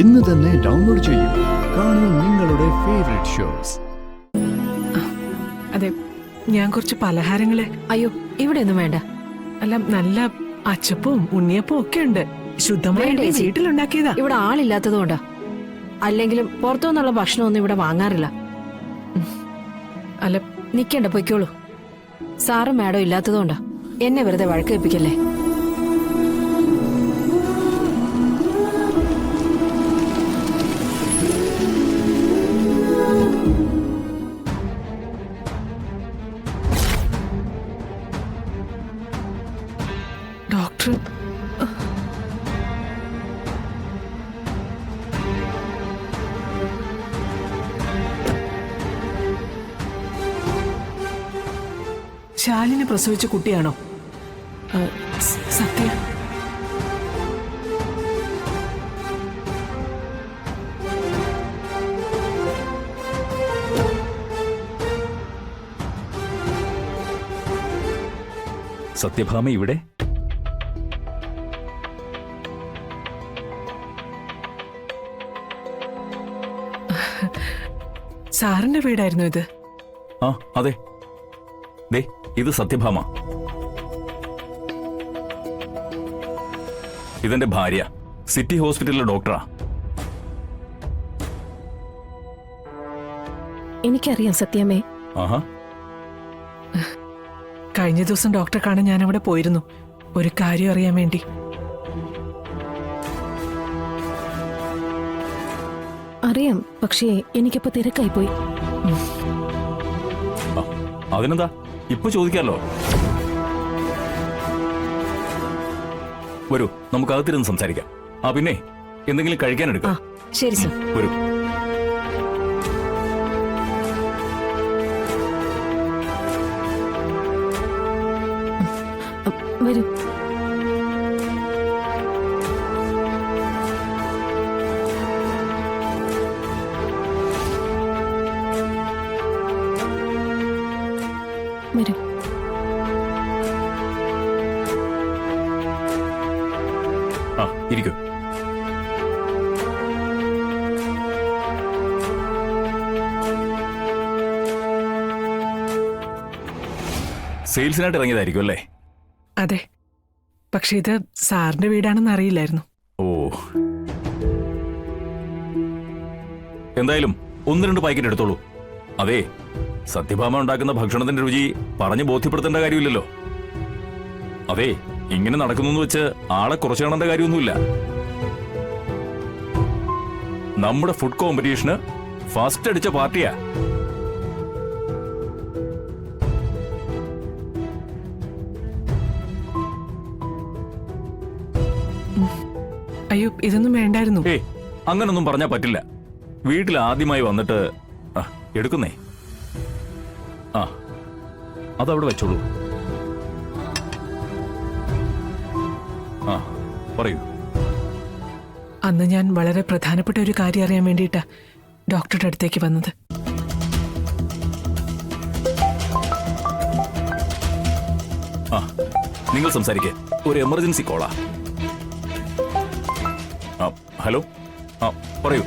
ഇന്ന് തന്നെ ഡൗൺലോഡ് ചെയ്യൂ. കാണൂ നിങ്ങളുടെ ഫേവറേറ്റ് ഷോസ്. അതെ, ഞാൻ കുറച്ച് പലഹാരങ്ങള്. അയ്യോ, ഇവിടെ ഒന്നും വേണ്ട. അല്ല, നല്ല അച്ചപ്പവും ഉണ്ണിയപ്പവും ഒക്കെ ഉണ്ട്. ശുദ്ധമായ വീട്ടിലുണ്ടാക്കിയതാ. ഇവിടെ ആളില്ലാത്തതുകൊണ്ടാ. അല്ലെങ്കിലും പുറത്തുനിന്നുള്ള ഭക്ഷണമൊന്നും ഇവിടെ വാങ്ങാറില്ല. അല്ല, നിക്കണ്ട, പൊയ്ക്കോളൂ. സാറും മാഡം ഇല്ലാത്തതുകൊണ്ടാ. എന്നെ വെറുതെ വഴക്ക് വെപ്പിക്കല്ലേ. ഡോക്ടർ ശാലിനെ പ്രസവിച്ച കുട്ടിയാണോ? സത്യ? സത്യഭാമ ഇവിടെ? സാറിന്റെ വീടായിരുന്നു ഇത്? ആ, അതെ. ദേ, ഇത് സത്യഭാമ. ഇതെന്റെ ഭാര്യ, സിറ്റി ഹോസ്പിറ്റലിലെ ഡോക്ടറാ. എനിക്കറിയാം സത്യമേ. ആഹാ. കഴിഞ്ഞ ദിവസം ഡോക്ടറെ കാണാൻ ഞാൻ അവിടെ പോയിരുന്നു, ഒരു കാര്യം അറിയാൻ വേണ്ടി. അറിയാം, പക്ഷേ എനിക്കപ്പോ തിരക്കായി പോയി. അതിനെന്താ, ഇപ്പൊ ചോദിക്കാലോ. വരൂ, നമുക്ക് അകത്തിരുന്ന് സംസാരിക്കാം. ആ, പിന്നെ എന്തെങ്കിലും കഴിക്കാൻ എടുക്കാം. ശരി സർ. വരൂ. വരൂ. വരൂ. ആ, ഇരിക്കൂ. സെയിൽസിനായിട്ട് ഇറങ്ങിയതായിരിക്കും അല്ലേ? അതെ, പക്ഷെ ഇത് സാറിന്റെ വീടാണെന്ന് അറിയില്ലായിരുന്നു. ഓ, എന്തായാലും 1-2 പാക്കറ്റ് എടുത്തോളൂ. അതെ, സത്യഭാമ ഉണ്ടാക്കുന്ന ഭക്ഷണത്തിന്റെ രുചി പറഞ്ഞു ബോധ്യപ്പെടുത്തേണ്ട കാര്യമില്ലല്ലോ. അതെ, ഇങ്ങനെ നടക്കുന്നു വെച്ച് ആളെ കുറച്ചു കാണേണ്ട കാര്യമൊന്നുമില്ല. നമ്മുടെ ഫുഡ് കോമ്പറ്റീഷന് ഫസ്റ്റ് അടിച്ച പാർട്ടിയാ. അയ്യോ, ഇതൊന്നും വേണ്ടായിരുന്നു. അങ്ങനൊന്നും പറഞ്ഞാ പറ്റില്ല. വീട്ടിൽ ആദ്യമായി വന്നിട്ട് എടുക്കുന്നേ. ആ, അതവിടെ വെച്ചോളൂ. ആ, പറയൂ. അന്ന് ഞാൻ വളരെ പ്രധാനപ്പെട്ട ഒരു കാര്യം അറിയാൻ വേണ്ടിയിട്ടാ ഡോക്ടറുടെ അടുത്തേക്ക് വന്നത്. ആ, നിങ്ങൾ സംസാരിക്കേ. ഒരു എമർജൻസി കോളാ. ഹലോ. ആ, പറയൂ.